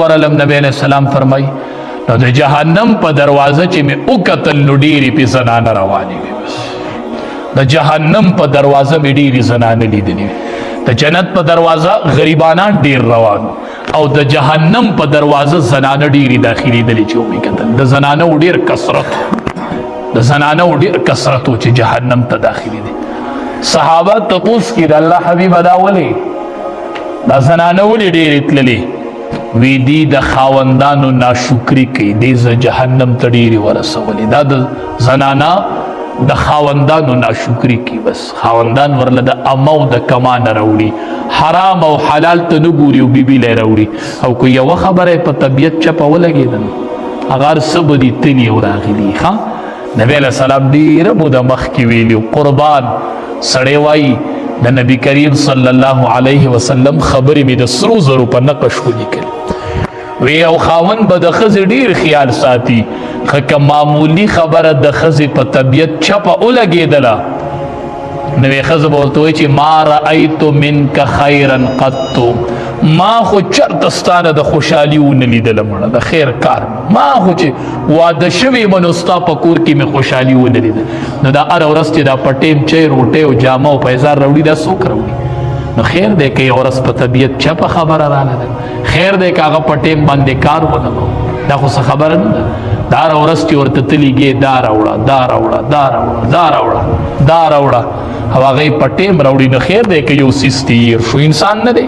ورلم نبی علیہ السلام فرمای نو د جهنم په دروازه چې مې وکتل نو ډېرې پې زنانه روانې وې. بس د جهنم په دروازه مې ډېرې زنانه لیدلې وې. د جنت په دروازه غریبانان ډېر روان او د جهنم په دروازه زنانه ډېرې داخلېدلې چې ومې کتل. د زنانو ډېر کثرت د زنانو ډېر کثرت و چې جهنم ته داخلېدې. صحابه تپوس کړي د الله حبیبه دا ولې دا زنانه ولې ډېرې تللې؟ وی دی د خاوندانو ناشکری کوي دی ز جهنم ته ډېرې ورسولې. دا د زنانا د خاوندانو ناشکری کوي. بس خاوندان ورله د امو د کمانه راوړي حرام او حلال ته نه ګوري او بیبي لی راوړي او که یوه خبره په طبیعت چپه ولګېدل هغه هر څه به دي تلي او راغلي. ښه نبی علیه السلام ډېره موده مخکې ویلي قربان سړی وایي د نبی کریم صلی الله علیه وسلم خبرې مې د سرو زرو په نقش ولیکل. وی او خاوند به د ښځې ډېر خیال ساتي خو که معمولي خبره د ښځې په طبیعت چپه ولګېدله نو یې ښځه به ورته وایي چې ما رأیت منک خیرا قطو ما خو چرته ستانه د خوشحالي ونه لیدله مړه د خیر کار ما خو چې واده شوی منو ستا په کور کې مې خوشحالي ونه لیدل. نو دا هره ورځ چې دا په ټیم چای روټۍ او جامه او پیزار راوړي دا څوک راوړي؟ نو خیر دی که یو ورځ په طبیعت چپه خبره راله ده خیر دی که هغه په ټیم باندې کار ونه کړو دا خو څه خبره نه ده. دا هره ورځ چې ورته تلیږې دا راوړه دا راوړه دا راوړه دا راوړه دا راوړه او هغه یې په ټیم راوړي نو خیر دی که یو څیز تیر شو انسان نه دی.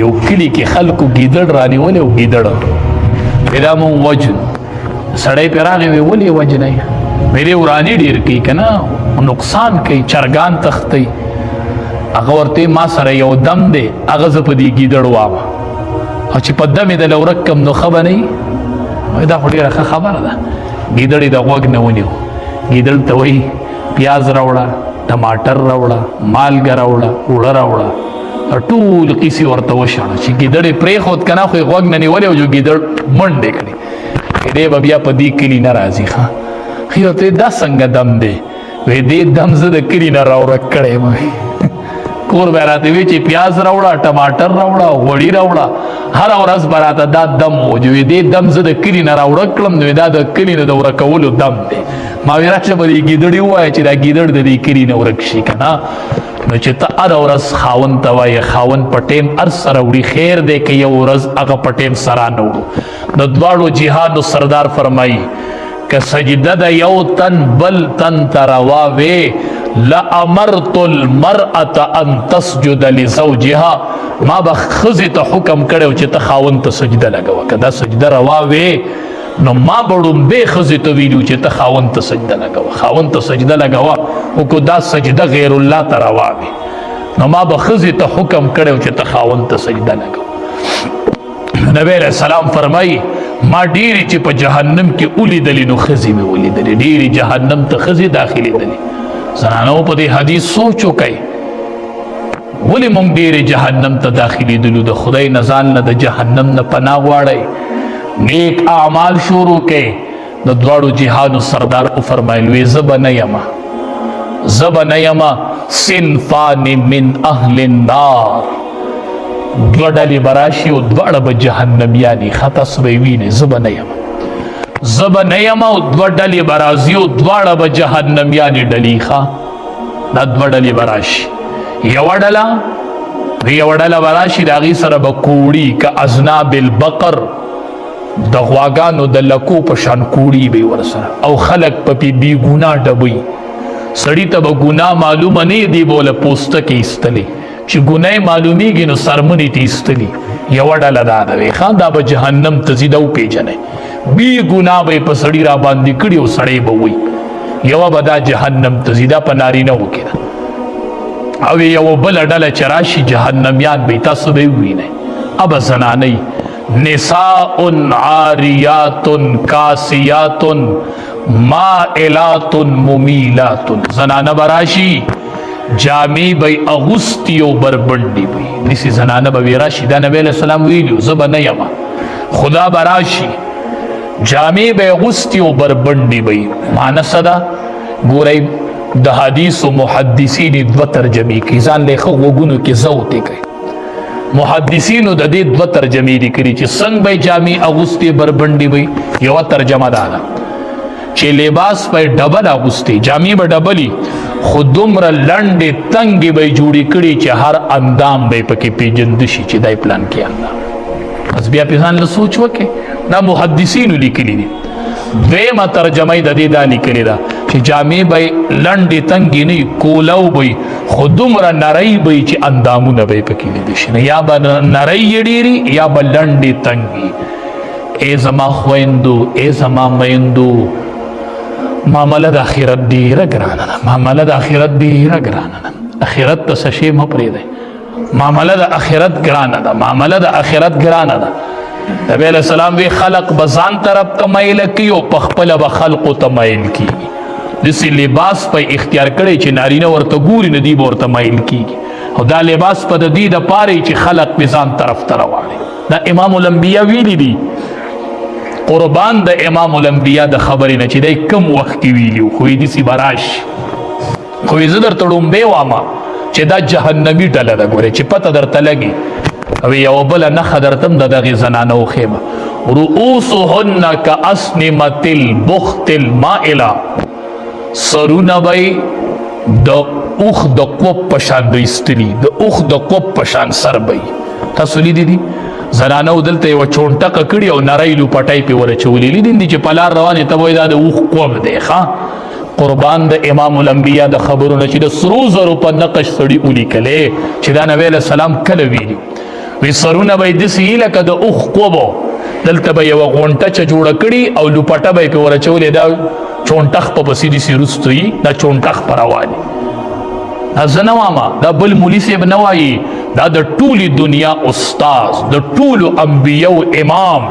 یو کلی کې خلکو ګیدړ رانیولې او ګیدړ دا مو وجن سړی پې راغی وی ولې وجنی ویلې وراني ډېر کوي که نه نقصان کوي چرګان تښتوي. هغه ورته ما سره یو دم دی هغه زه په دې ګیدړ وامه او چې په دم یې دله ورک کم نو ښه به نه وي. دا خو ډېره ښه خبره ده. ګیدړ یې د غوږ نه ونیو ګیدړ ته وایي پیاز راوړه ټماټر راوړه مالګه راوړه اوړه راوړه ټول قیسې ورته وشاړه چې ګیدړ یې پرېښود که نه خو یې غوږ نه نیولی او جو ګیدړ منډې کړې دی به بیا په دې کلي نه راځي. ښه ښه ورته دا څنګه دم دی وی دې دم زه د کلي نه راورک کړی یم کور به راته وی چې پیاز راوړه ټماټر راوړه غوړي راوړه هره ورځ به راته دا دم و چې وی دې دم زه د کلي نه راورک کړم نو دا د کلي نه د ورکولو دم دی. ما وی راشه به دې ګیدړ ووایه چې دا ګیدړ د دې کلي نه ورک شي که نه نو چې ته هره ورځ خاوند ته وایې خاوند په ټیم هر څه راوړي خیر دی که یو ورځ هغه په ټیم سره نه وړو. د دواړو جهادو سردار فرمایي که سجده د یو تن بل تن ته روا وې لامرت المرأة ان تسجد لزوجها ما به ښځې ته حکم کړی چې ته خاوند ته سجده لګوه که دا سجده روا وې نو ما به ړومبې ښځې ته ویلو چې ته خاوند ته سجده لګوه خاوند ته سجده لګوه خو که دا سجده غیر الله ته روا وې نو ما به ښځې ته حکم کړی چې ته خاوند ته سجده لګوه. نبی علیه السلام فرمایي ما ډېرې چې په جهنم کې ولیدلې نو ښځې مې ولیدلې ډېرې جهنم ته ښځې داخلېدلې. زنانو په دې حدیث سوچ وکئ ولې موږ ډېرې جهنم ته داخلېدلو. د خدای نه ځان نه د جهنم نه پناه غواړئ نیک اعمال شروع کړئ. د دواړو جهادو سردار وفرمایل وی زه به نه یمه صنفان من اهل النار دوه ډلې به راشي او دواړه به جهنمیانې خطس به یې وینې زه به نه یم او دوه ډلې به راځي او دواړه به جهنمیانې ډلې ښه دا دوه ډلې به راشي. یوه ډله به راشي د هغې سره به کوړي که اذناب البقر د غواګانو د لکو په شان کوړي به یې ورسره او خلک په پې بې ګناه ډبوي. سړي ته به ګناه معلومه نه دی به وله پوستکې ایستلی چې ګناه معلومیږي نو سرمنې ته ایستلي. یوه ډله دا ده ښه دا به جهنم ته ځي دا وپېژنئ بې ګناه به یې په سړي را باندې کړي او سړی به وایي یوه به دا جهنم ته ځي دا په نارینهو کې ده او یوه بله ډله چې راشي جهنمیان به تاسو به یې ووینئ ابه زنانۍ نساء عاریات کاسیات مائلات ممیلات زنانه به راشي جامې به یې اغوستي او بربنډې به یې داسې زنانه به وی راشي دا نبی علیه السلام ویلي زه به نه یمه خدا به راشي جامې به یې اغوستي او بربنډې به یې معنه څه ده ګورئ د حدیثو محدثین دوه ترجمې کوي ځان له ښه غوږونو کې زه وتې کوي محدثینو د دې دوه ترجمې لیکلي چې څنګه به جامې اغوستې بربنډې وي. یوه ترجمه دا ده چې لباس به ډبل اغوستې، جامې به ډبلي، خو دومره لنډې تنګې به یې جوړې کړي چې هر اندام به یې پکې پیژنده شي چې دا یې پلان کې اندام. بس بیا پې ځان له سوچ وکړې، دا محدثینو لیکلي دي. دویمه ترجمه یې د دې دا لیکلې ده چې جامې به یې لنډې تنګې نه وي، کولو به وي، خو دومره نری به وي چې اندامونه به یې پکې لیده شي. یا به نری یې ډېرې یا به لنډې تنګې. ای زما خویندو، ای زما میندو، معامله د آخرت ډېره ګرانه ده، معامله د آخرت ډېره ګرانه ده. آخرت ته څه شی مه پرېږدئ. معامله د آخرت ګرانه ده، معامله د آخرت ګرانه ده. نبی علیہ السلام وی خلق بزان طرف ته میل کی او پخپله به خلقو ته میل کیږي. داسې لباس په اختیار کړی چې نارینه ورته ګوري نه دی به ورته میل کیږي، او دا لباس په د دې دپاره چې خلق بزان طرف ته راواړي. دا امام الانبیا ویلي دي، قربان د امام الانبیا د خبرې نه چې دی کم وخت کې ویلي خو یې داسې به راشي. خو یې زه درته ړومبی وامه چې دا جهنمي ډله ده. ګورې چې پته درته لګي. او یوه بله نښه درته هم د دغې زنانو ښیمه، رؤوسهن کاسنمة البخت المائله، سرونه به یې د اوښ د کوب په شان د ایستلي، د اوښ د کوب په شان سر به یې. تاسو لیدي دي زنانو دلته یوه چونټقه کړي او نری لوپټی پې ورچولي، لیدي دي چې په لار روانې ته به وایي دا د اوښ کوب دی. ښه قربان د امام الانبیا د خبرونه چې د سرو زرو په نقش سړي ولیکلی چې دا نبی علیه السلام کله ویلي. وی سرونه به یې داسې وي لکه د اوښ کوبو، دلته به یوه غونټچه جوړه کړي او لوپټه به یې پې ورچولې، دا چونټخ په پسې داسې وروسته وي، دا چونټخ په رواني. دا زه نه وامه، دا بل مولي صاحب نه وایي، دا د ټولې دنیا استاذ، د ټولو انبیو امام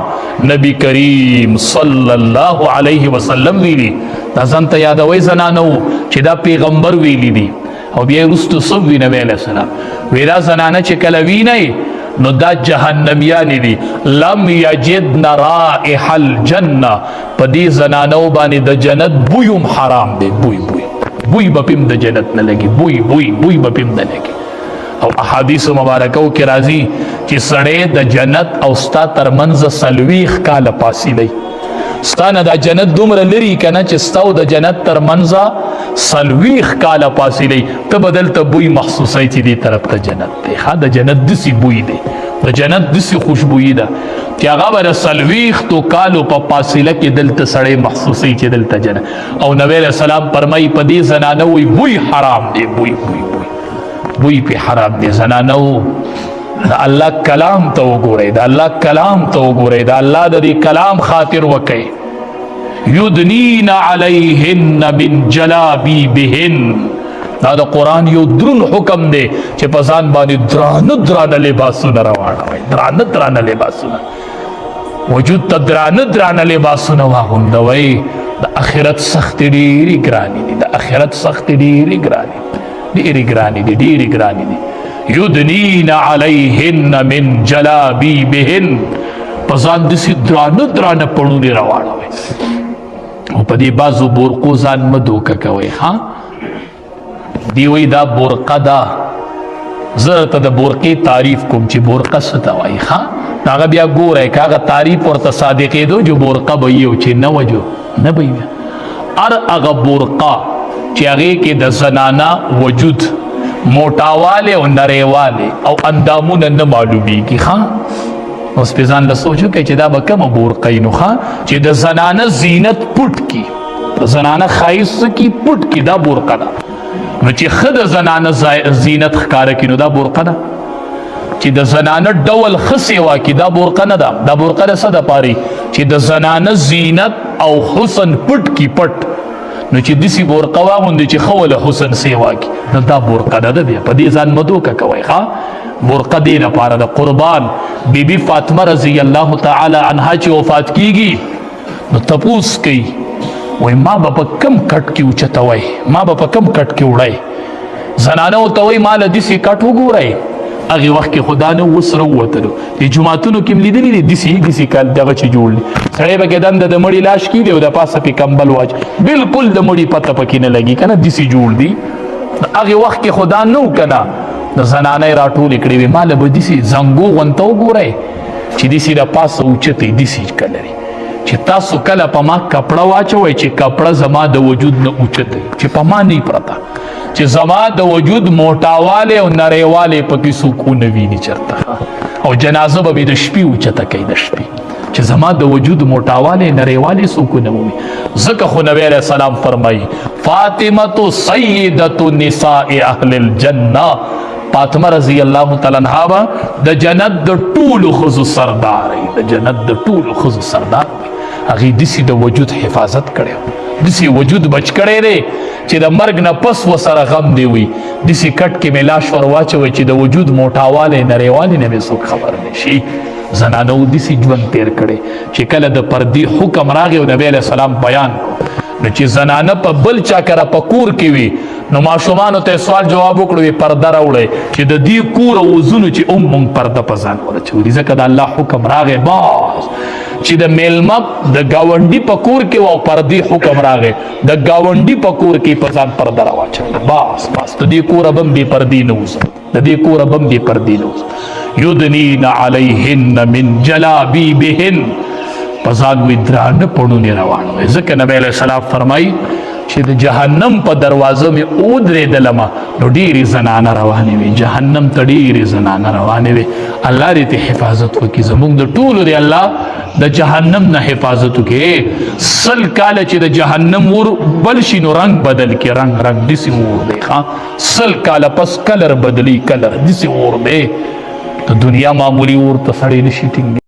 نبی کریم صلی الله علیه وسلم ویلي. دا ځان ته یادوئ زنانو چې دا پیغمبر ویلي دي. او بیا یې وروستو څه وي نبی علیه السلام وی دا زنانه چې کله وینئ نو دا جهنمیانی دي. لم یجدن رائح الجنه، په دې زنانو باندې د جنت بوی هم حرام دی. بوی به پیم د جنت نه لګي، بوی به پیم نه لګي. او احادیث مبارکو کې راځي چې سړی د جنت او ستا ترمنځ 40 کاله فاصله، ستا نه دا جنت دومره لري که نه چې ستا او د جنت ترمنځ 40 کاله فاصله، ته به دلته بوی محسوسوي چې دې طرف ته جنت دی. ښه د جنت داسې بوی دی، د جنت داسې خوشبویي ده چې هغه به د 40 کالو په فاصله کې دلته سړی محسوسوي چې دلته جنت. او نبی علیه السلام فرمایي په دې زنانه وی بوی حرام دی، بوی پې حرام دی. زنانو د الله کلام ته وګورئ، د الله کلام ته وګورئ، د الله د دې کلام خاطر وکئ. یدنین علیهن من جلابیبهن، دا د قرآن یو درون حکم دی چې په ځان باندې درانه لباسونه راواړوئ، درانه لباسونه، وجود ته درانه لباسونه واغوندوئ. د آخرت سختې ډېرې ګرانې دي، د آخرت سختې ډېرې ګرانې دي. یدنین علیهن من جلابیبهن، په ځان داسې درانه پړونې راواړوئ. او په دې بعضو برقو ځان مه دوکه کوئ. ها دی وایي دا برقه ده. زه درته د برقې تعریف کوم چې برقه څه ته وایي. ښه هغه بیا ګورئ که هغه تعریف ورته صادقېدو جو برقه به وي او چې نه وه جو نه به وي. هر هغه برقه چې هغې کې د زنانه وجود، موټاوالی او نریوالی او اندامونه نه معلومیږي. ښه اوس پې ځان له سوچ وکړئ چې دا به کومه برقه وي نو ښه چې د زنانه زینت پټ کي، د زنانه ښایست کي پټ کي، دا برقه ده. نو چې ښه د زنانه زینت ښکاره کي نو دا برقه ده. چې د زنانه ډول ښه سیوا کي دا برقه نه ده. دا برقه د څه دپاره چې د زنانه زینت او حسن پټ کي، پټ. نو چې داسې برقه واغوندي چې ښه وله حسن سیوا کي نو دا برقه نه ده. بیا په دې ځان مه دوکه کوئ. ښه برقه دې لپاره د قربان بیبي فاطمه رضی الله تعالی عنها چې وفات کیږي نو تپوس کوي، وایي ما به په کم کټ کې اوچتوئ، ما به په کم کټ کې وړئ. زنانه ورته وایي ما له داسې کټ وګورئ. هغې وخت کې خو دا نه اوس راووتلو. د جوماتونو کې م لیدلي دي داسې کال دغه چې جوړ دي، سړی پکې دنده د مړي لاش کېږي او د پاسه پې کمبل واچ، بلکل د مړي پته پکې نه لګي که نه، داسې جوړ دي. هغې وخت کې خو دا نه و که نه، د زنانه راټول کړي وي مال به دسی زنګو غونته وګورئ چې دسی د پاسه اوچتې دسی کلري چې تاسو کله په ما کپړه واچوئ چې کپړه زما د وجود نه اوچتې چې په ما نه پرته چې زما د وجود موټاواله او نریواله پکې سکون ویني چرته او جنازه به د شپې اوچته کوي د شپې چې زما د وجود موټاواله نریواله سکون وي ځکه خو نبی علیہ السلام فرمایي فاطمه سیدۃ النساء اهل الجنه فاطمه رضی الله تعالی عنها د جنت د ټولو ښځو سردار د جنت د ټولو ښځو سردار هغې داسې د وجود حفاظت کړی داسې وجود بچ کړی دی چې د مرګ نه پس ورسره غم دی وي داسې کټ کې مې لاش ور واچوئ چې د وجود موټاوالی نریوالی نه مې څوک خبر نه شي زنانو داسې ژوند تیر کړی چې کله د پردي حکم راغی او نبی علیه السلام بیان نو چې زنانه په بل چا کره په کور کې وي نو ماشومانو ته سوال جواب وکړو پرده راوړئ چې د دې کور او وزونو چې مونږ پرده په ځان ورچولي ځکه د الله حکم راغی بس چې د میلمه د ګاونډي په کور کې او پردي حکم راغی د ګاونډي په کور کې په ځان پرده راواچوي بس د دې کوره به بې پردي نه اوسم د دې کوره به بې پردي نه اوسم یدنین علیهن من جلابیبهن په ځان وي درانه پړونې روان وي ځکه نبی علیه السلام فرمایي چې د جهنم په دروازه مې ودرېدلمه نو ډېرې زنانه روانې وي جهنم ته ډېرې زنانه روانې وي الله دې ته حفاظت وکړي زموږ د ټولو دی الله د جهنم نه حفاظت وکړي 100 کاله چې د جهنم اور بل شي نو رنګ بدل کړي رنګ داسې اور دی ښه 100 کاله پس کلر بدلی کلر داسې اور دی د دنیا معمولي اور ته سړی نشي ټینګ